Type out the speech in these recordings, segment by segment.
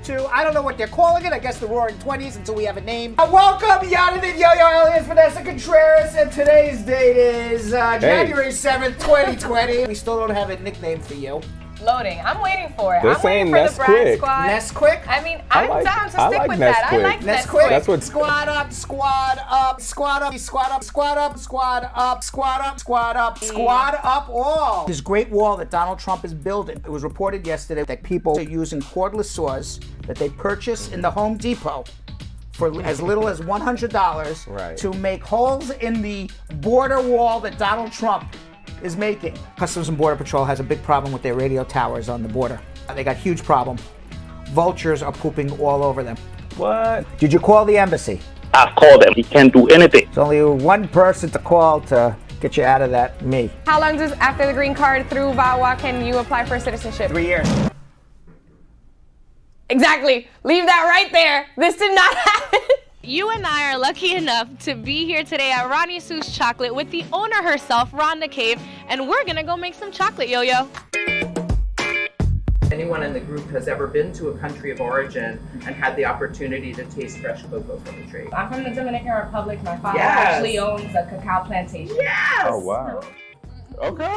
to, I don't know what they're calling it, I guess the Roaring 20s until we have a name. Welcome, Jonathan Yo-Yo alias Vanessa Contreras, and today's date is January 7th, 2020. We still don't have a nickname for you. Loading. I'm waiting for it. They're I'm waiting for the Brad Squad. Nesquik? I mean, I'm down to stick with Nesquik. that. I like Nesquik. Nesquik. That's what. Squad up, squad up, squad up, squad up, squad up, squad up, squad up, squad up, squad up all. This great wall that Donald Trump is building. It was reported yesterday that people are using cordless saws that they purchase in the Home Depot for as little as $100 to make holes in the border wall that Donald Trump is making. Customs and Border Patrol has a big problem with their radio towers on the border. They got a huge problem. Vultures are pooping all over them. What? Did you call the embassy? I've called them. He can't do anything. There's only one person to call to get you out of that, me. How long does, after the green card through VAWA, can you apply for citizenship? 3 years. Exactly. Leave that right there. This did not happen. You and I are lucky enough to be here today at Ronnie Sue's Chocolate with the owner herself, Rhonda Cave, and we're gonna go make some chocolate, Yo-Yo. Anyone in the group has ever been to a country of origin and had the opportunity to taste fresh cocoa from the tree. I'm from the Dominican Republic. My father Yes. actually owns a cacao plantation. Yes! Oh wow. Okay.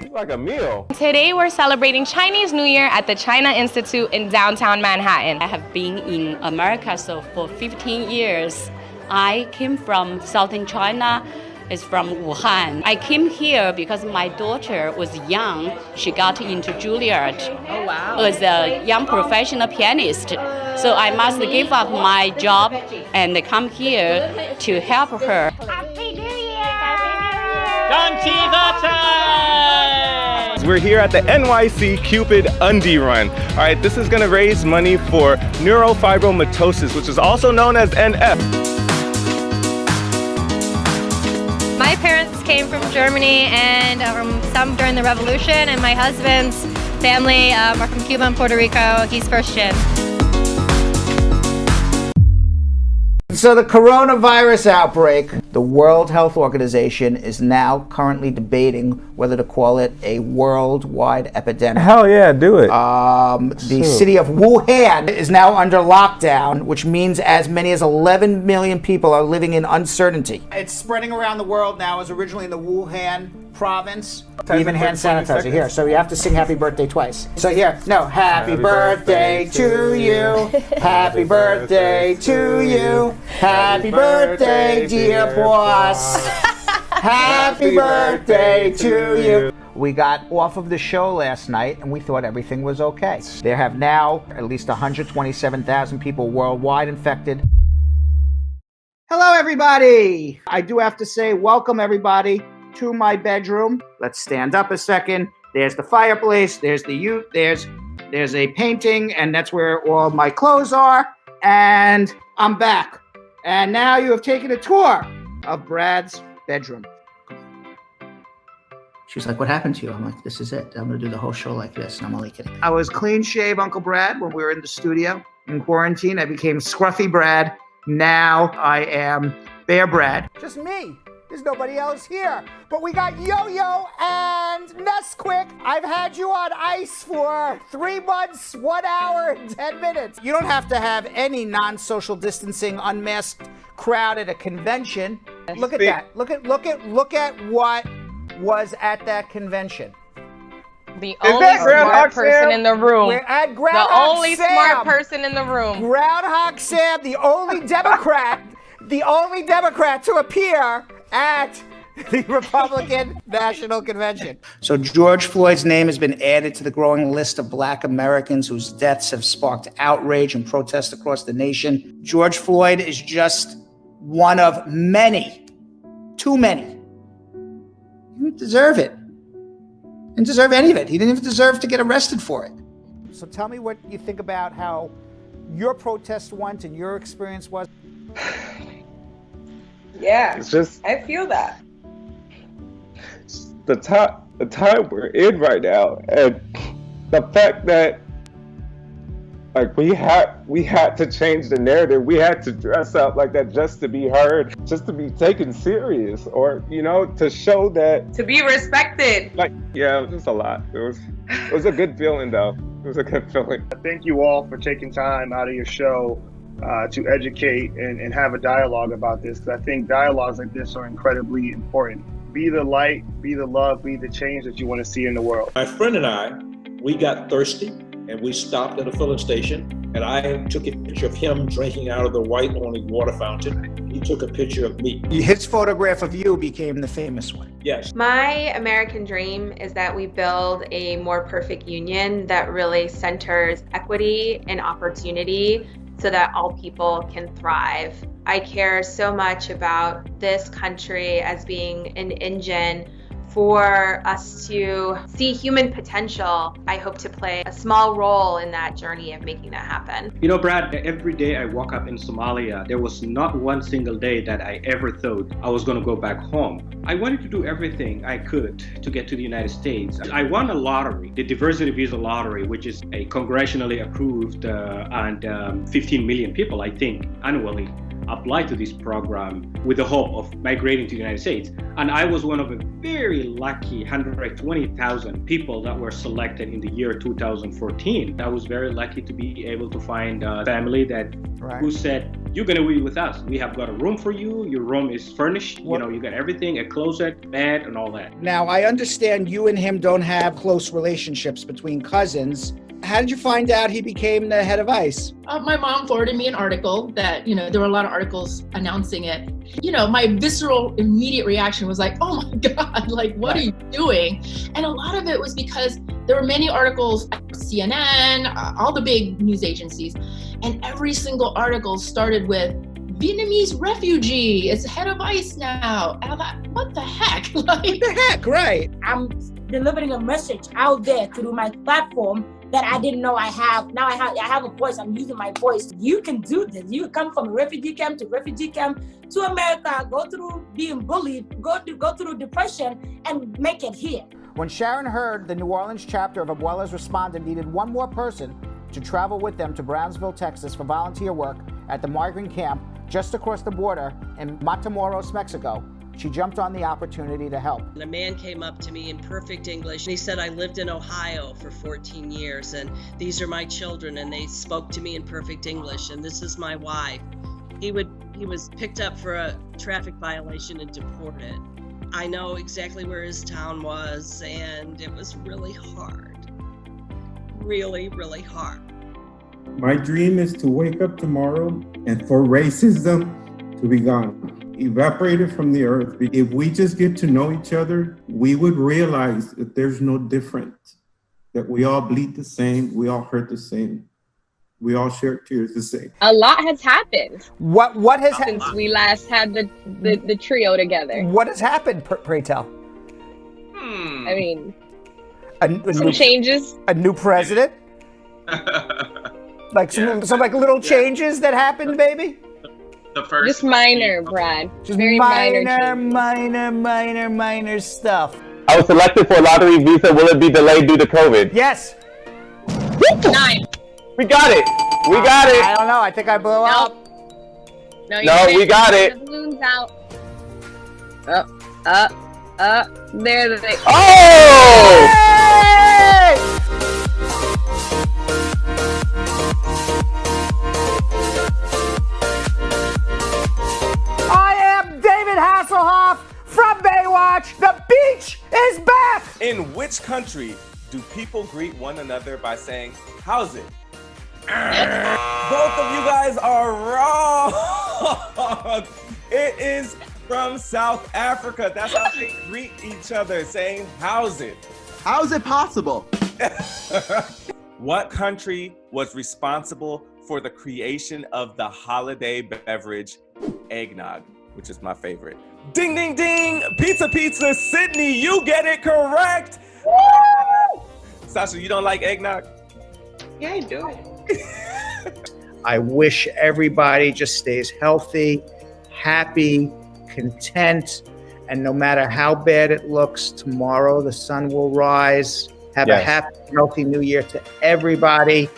It's like a meal. Today we're celebrating Chinese New Year at the China Institute in downtown Manhattan. I have been in America for 15 years. I came from southern China. It's from Wuhan. I came here because my daughter was young. She got into Juilliard as a young professional pianist. So I must give up my job and come here to help her. Happy New Year! We're here at the NYC Cupid Undie Run. All right, this is gonna raise money for neurofibromatosis, which is also known as NF. My parents came from Germany and from some during the revolution, and my husband's family are from Cuba and Puerto Rico. He's first gen. So the coronavirus outbreak, the World Health Organization is now currently debating whether to call it a worldwide epidemic. Hell yeah, do it. The city of Wuhan is now under lockdown, which means as many as 11 million people are living in uncertainty. It's spreading around the world now. It was originally in the Wuhan province. Even hand sanitizer here, so you have to sing happy birthday twice. So here, no, happy birthday to you, happy birthday to you, happy birthday dear boss, happy birthday to you. We got off of the show last night and we thought everything was okay. There have now at least 127,000 people worldwide infected. Hello everybody! I do have to say welcome everybody to my bedroom. Let's stand up a second. There's the fireplace, there's the ute, there's a painting, and that's where all my clothes are. And I'm back. And now you have taken a tour of Brad's bedroom. She was like, what happened to you? I'm like, this is it. I'm gonna do the whole show like this. And I'm only kidding. I was clean shave Uncle Brad when we were in the studio in quarantine. I became scruffy Brad. Now I am Bear Brad. Just me. There's nobody else here. But we got Yo-Yo and Nesquik. I've had you on ice for 3 months, 1 hour, and 10 minutes. You don't have to have any non-social distancing, unmasked crowd at a convention. Look at that. Look at what was at that convention. The only smart person in the room. We're at The Groundhog only Sam. smart person in the room. Groundhog Sam, the only Democrat, to appear at the Republican National Convention. So George Floyd's name has been added to the growing list of Black Americans whose deaths have sparked outrage and protest across the nation. George Floyd is just one of many, too many. He didn't deserve it. He didn't deserve any of it. He didn't even deserve to get arrested for it. So tell me what you think about how your protest went and your experience was. Yeah, It's just I feel that. the time we're in right now, and the fact that like we had to change the narrative. We had to dress up like that just to be heard, just to be taken serious, or to show that To be respected. like, yeah, it was just a lot. It was a good feeling though. It was a good feeling. Thank you all for taking time out of your show to educate and have a dialogue about this, because I think dialogues like this are incredibly important. Be the light, be the love, be the change that you want to see in the world. My friend and I, we got thirsty and we stopped at a filling station, and I took a picture of him drinking out of the white only water fountain. He took a picture of me. His photograph of you became the famous one. Yes. My American dream is that we build a more perfect union that really centers equity and opportunity so that all people can thrive. I care so much about this country as being an engine for us to see human potential. I hope to play a small role in that journey of making that happen. You know, Brad, every day I woke up in Somalia, there was not one single day that I ever thought I was going to go back home. I wanted to do everything I could to get to the United States. I won a lottery, the Diversity Visa Lottery, which is a congressionally approved and 15 million people, I think, annually apply to this program with the hope of migrating to the United States. And I was one of a very lucky 120,000 people that were selected in the year 2014. I was very lucky to be able to find a family that who said, you're gonna be with us. We have got a room for you. Your room is furnished. You know, you got everything, a closet, bed, and all that. Now, I understand you and him don't have close relationships between cousins. How did you find out he became the head of ICE? My mom forwarded me an article that, there were a lot of articles announcing it. My visceral immediate reaction was like, oh my God, like, what are you doing? And a lot of it was because there were many articles, CNN, all the big news agencies, and every single article started with Vietnamese refugee is head of ICE now. And I thought, what the heck? Like, what the heck, right? I'm delivering a message out there through my platform that I didn't know I have. Now I have a voice. I'm using my voice. You can do this. You come from a refugee camp to America, go through being bullied, go through depression, and make it here. When Sharon heard the New Orleans chapter of Abuelas Responded needed one more person to travel with them to Brownsville, Texas for volunteer work at the migrant camp just across the border in Matamoros, Mexico, she jumped on the opportunity to help. A man came up to me in perfect English and he said, I lived in Ohio for 14 years and these are my children, and they spoke to me in perfect English, and this is my wife. He was picked up for a traffic violation and deported. I know exactly where his town was, and it was really hard. Really, really hard. My dream is to wake up tomorrow and for racism to be gone. Evaporated from the earth. If we just get to know each other, we would realize that there's no difference, that we all bleed the same, we all hurt the same, we all share tears the same. A lot has happened. What has happened since we last had the trio together? What has happened, pray tell? I mean, some changes. A new president? Like some like little changes that happened, baby? Just minor, Brad. Just very minor stuff. I was selected for a lottery visa. Will it be delayed due to COVID? Yes. 9. We got it. We got it. I don't know. I think I blew up. No, we got it. The balloon's out. There they. Oh! Hey! Hasselhoff from Baywatch. The beach is back! In which country do people greet one another by saying, how's it? Both of you guys are wrong. It is from South Africa. That's how they greet each other, saying, how's it? How is it possible? What country was responsible for the creation of the holiday beverage eggnog, which is my favorite? Ding, ding, ding! Pizza, pizza, Sydney, you get it correct! Woo! Sasha, you don't like eggnog? Yeah, I do. I wish everybody just stays healthy, happy, content, and no matter how bad it looks, tomorrow the sun will rise. Have a happy, healthy new year to everybody.